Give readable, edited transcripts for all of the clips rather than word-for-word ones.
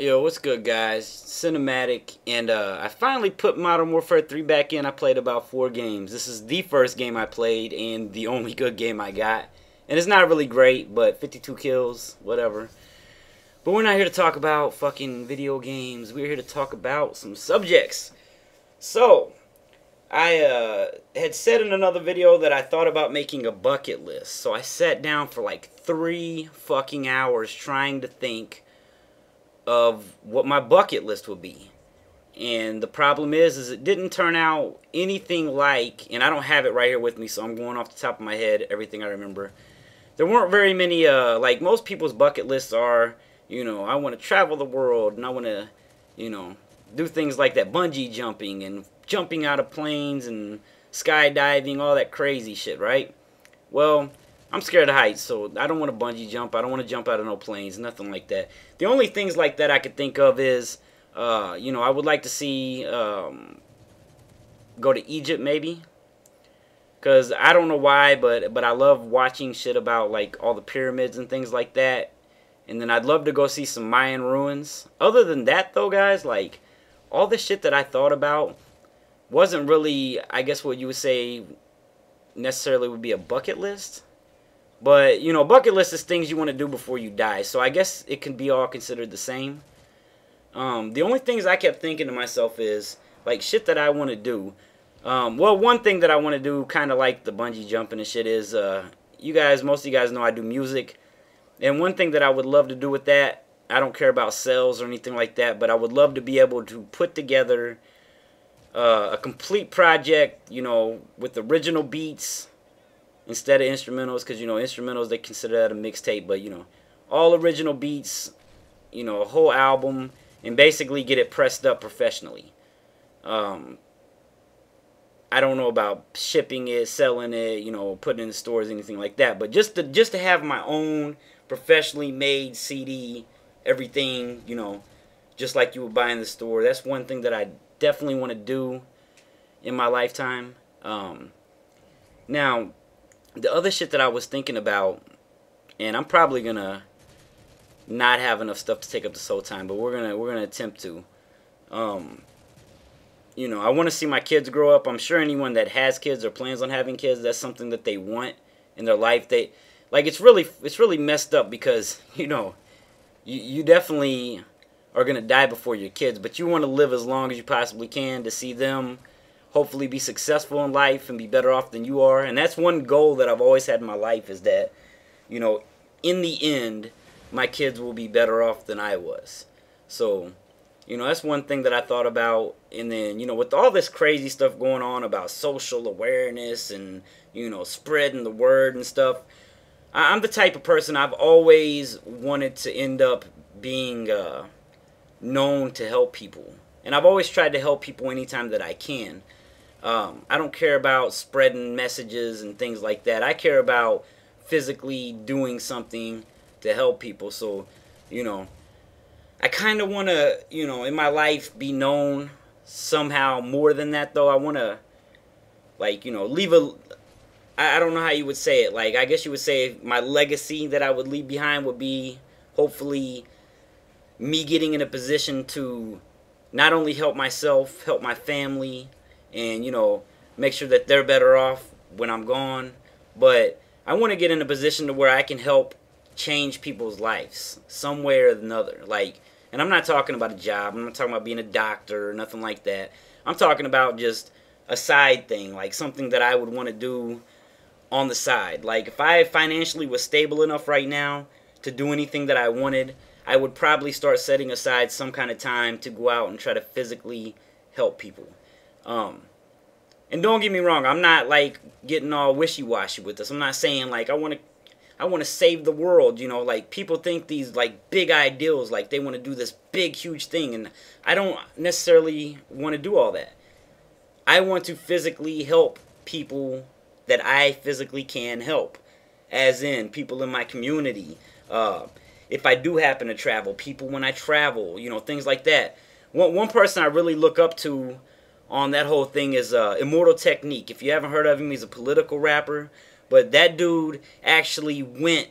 Yo, what's good, guys? Sinumatic, and I finally put Modern Warfare 3 back in. I played about 4 games. This is the first game I played and the only good game I got. And it's not really great, but 52 kills, whatever. But we're not here to talk about fucking video games. We're here to talk about some subjects. So, I had said in another video that I thought about making a bucket list. So I sat down for like 3 fucking hours trying to think of what my bucket list would be. And the problem is it didn't turn out anything like, and I don't have it right here with me, so I'm going off the top of my head, everything I remember. There weren't very many, like most people's bucket lists are, I want to travel the world, and I want to, do things like that, bungee jumping, and jumping out of planes, and skydiving, all that crazy shit, right? Well, I'm scared of heights, so I don't want to bungee jump. I don't want to jump out of no planes, nothing like that. The only things like that I could think of is, I would like to see, go to Egypt maybe. Because I don't know why, but I love watching shit about, like, all the pyramids and things like that. And then I'd love to go see some Mayan ruins. Other than that, though, guys, like, all the shit that I thought about wasn't really, I guess what you would say necessarily would be a bucket list. But, bucket list is things you want to do before you die. So I guess it can be all considered the same. The only things I kept thinking to myself is, like, shit that I want to do. Well, one thing that I want to do, kind of like the bungee jumping and shit, is, most of you guys know I do music. And one thing that I would love to do with that, I don't care about sales or anything like that, but I would love to be able to put together a complete project, with original beats, instead of instrumentals, because, instrumentals, they consider that a mixtape, but, all original beats, a whole album, and basically get it pressed up professionally. I don't know about shipping it, selling it, putting it in the stores, anything like that, but just to have my own professionally made CD, everything, just like you would buy in the store. That's one thing that I definitely want to do in my lifetime. Now, the other shit that I was thinking about, and I'm probably gonna not have enough stuff to take up this whole time, but we're gonna attempt to. I want to see my kids grow up. I'm sure anyone that has kids or plans on having kids, that's something that they want in their life. It's really messed up because you definitely are gonna die before your kids, but you want to live as long as you possibly can to see them hopefully be successful in life and be better off than you are. And that's one goal that I've always had in my life, is that, in the end, my kids will be better off than I was. So, that's one thing that I thought about. And then, with all this crazy stuff going on about social awareness and, spreading the word and stuff, I'm the type of person, I've always wanted to end up being known to help people. And I've always tried to help people anytime that I can. I don't care about spreading messages and things like that. I care about physically doing something to help people. So, I kind of want to, in my life be known somehow more than that, though. I want to, like, leave a, I don't know how you would say it. Like, I guess you would say my legacy that I would leave behind would be, hopefully, me getting in a position to not only help myself, help my family, and, make sure that they're better off when I'm gone. But I want to get in a position to where I can help change people's lives some way or another. Like, and I'm not talking about a job. I'm not talking about being a doctor or nothing like that. I'm talking about just a side thing, like something that I would want to do on the side. Like, if I financially was stable enough right now to do anything that I wanted, I would probably start setting aside some kind of time to go out and try to physically help people. And don't get me wrong, I'm not like getting all wishy-washy with this. I'm not saying like I want to save the world, like people think these like big ideals, like they want to do this big huge thing, and I don't necessarily want to do all that. I want to physically help people that I physically can help, as in people in my community. If I do happen to travel, people when I travel, things like that. One person I really look up to on that whole thing is Immortal Technique. If you haven't heard of him, he's a political rapper. But that dude actually went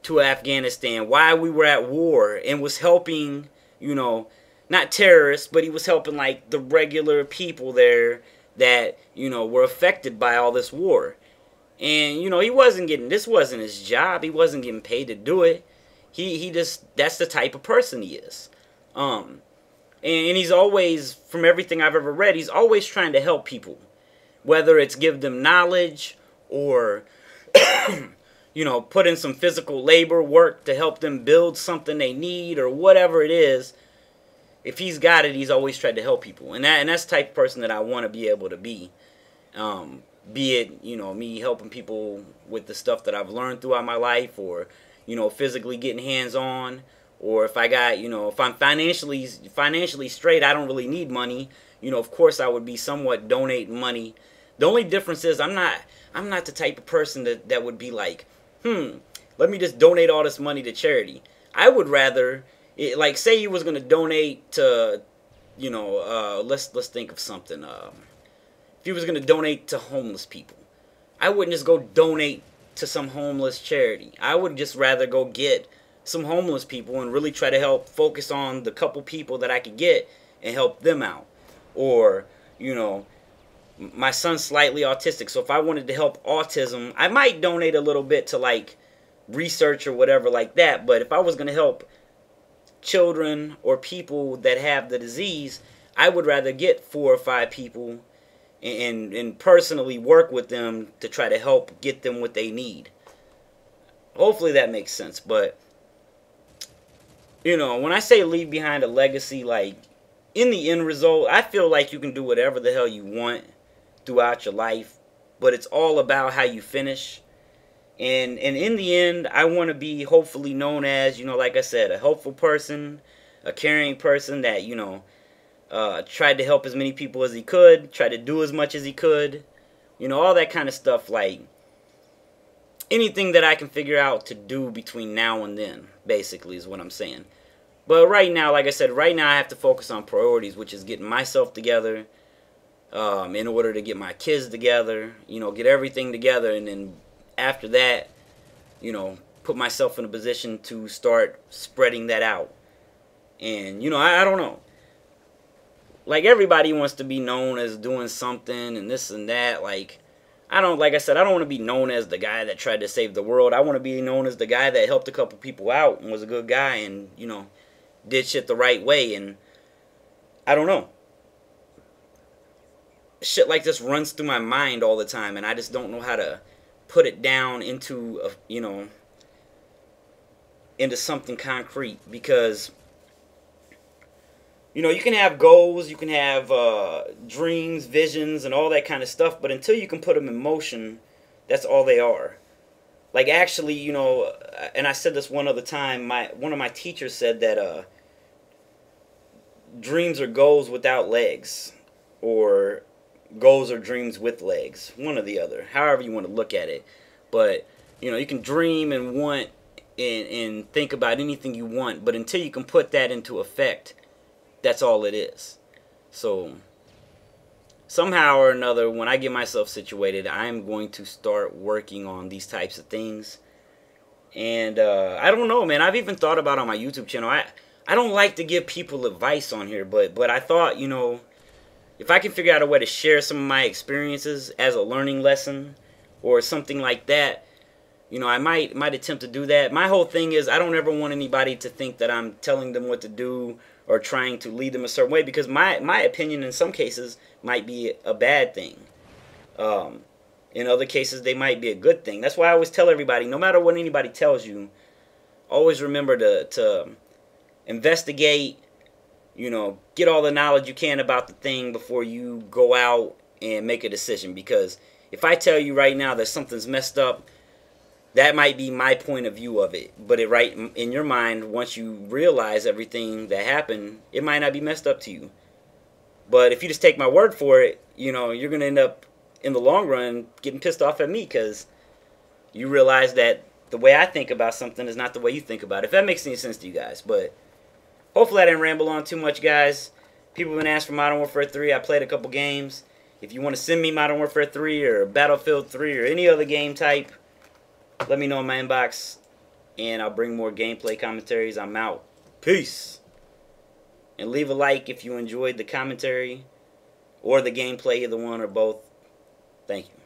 to Afghanistan while we were at war and was helping you know, not terrorists, but he was helping like the regular people there that, you know, were affected by all this war. And, you know, he wasn't getting, this wasn't his job. He wasn't getting paid to do it. He just, that's the type of person he is. And he's always, from everything I've ever read, he's always trying to help people. Whether it's give them knowledge or, you know, put in some physical labor work to help them build something they need or whatever it is. If he's got it, he's always tried to help people. And that's the type of person that I want to be able to be. Be it, you know, me helping people with the stuff that I've learned throughout my life, or, you know, physically getting hands-on, or if I got, you know, if I'm financially straight, I don't really need money. You know, of course I would be somewhat donating money. The only difference is I'm not the type of person that would be like, let me just donate all this money to charity. I would rather, like, say you was going to donate to, you know, let's think of something. If you was going to donate to homeless people, I wouldn't just go donate to some homeless charity. I would just rather go get some homeless people and really try to help focus on the couple people that I could get and help them out. Or, you know, my son's slightly autistic, so if I wanted to help autism, I might donate a little bit to like research or whatever like that. But if I was going to help children or people that have the disease, I would rather get 4 or 5 people and personally work with them to try to help get them what they need. Hopefully that makes sense. But, you know, when I say leave behind a legacy, like, in the end result, I feel like you can do whatever the hell you want throughout your life, but it's all about how you finish. And in the end, I want to be hopefully known as, you know, like I said, a helpful person, a caring person that, you know, tried to help as many people as he could, tried to do as much as he could, you know, all that kind of stuff. Like, anything that I can figure out to do between now and then, basically, is what I'm saying. But right now, like I said, right now I have to focus on priorities, which is getting myself together, in order to get my kids together, you know, get everything together, and then after that, you know, put myself in a position to start spreading that out. And, you know, I don't know. Like, everybody wants to be known as doing something and this and that. Like I said, I don't want to be known as the guy that tried to save the world. I want to be known as the guy that helped a couple people out and was a good guy and, you know, did shit the right way. And I don't know. Shit like this runs through my mind all the time, and I just don't know how to put it down into, you know, into something concrete. Because, you know, you can have goals, you can have dreams, visions, and all that kind of stuff, but until you can put them in motion, that's all they are. Like, actually, you know, and I said this one other time, one of my teachers said that dreams are goals without legs, or goals or dreams with legs, one or the other, however you want to look at it. But, you know, you can dream and want and think about anything you want, but until you can put that into effect, that's all it is. So somehow or another, when I get myself situated, I'm going to start working on these types of things. And I don't know, man, I've even thought about on my YouTube channel, I don't like to give people advice on here, but I thought, you know, if I can figure out a way to share some of my experiences as a learning lesson or something like that, you know, I might attempt to do that. My whole thing is I don't ever want anybody to think that I'm telling them what to do or trying to lead them a certain way, because my opinion in some cases might be a bad thing. In other cases, they might be a good thing. That's why I always tell everybody, no matter what anybody tells you, always remember to investigate, you know, get all the knowledge you can about the thing before you go out and make a decision. Because if I tell you right now that something's messed up, that might be my point of view of it. But it right in your mind, once you realize everything that happened, it might not be messed up to you. But if you just take my word for it, you know, you're going to end up, in the long run, getting pissed off at me because you realize that the way I think about something is not the way you think about it. If that makes any sense to you guys. But hopefully I didn't ramble on too much, guys. People have been asking for Modern Warfare 3. I played a couple games. If you want to send me Modern Warfare 3 or Battlefield 3 or any other game type, let me know in my inbox, and I'll bring more gameplay commentaries. I'm out. Peace. And leave a like if you enjoyed the commentary or the gameplay, either one or both. Thank you.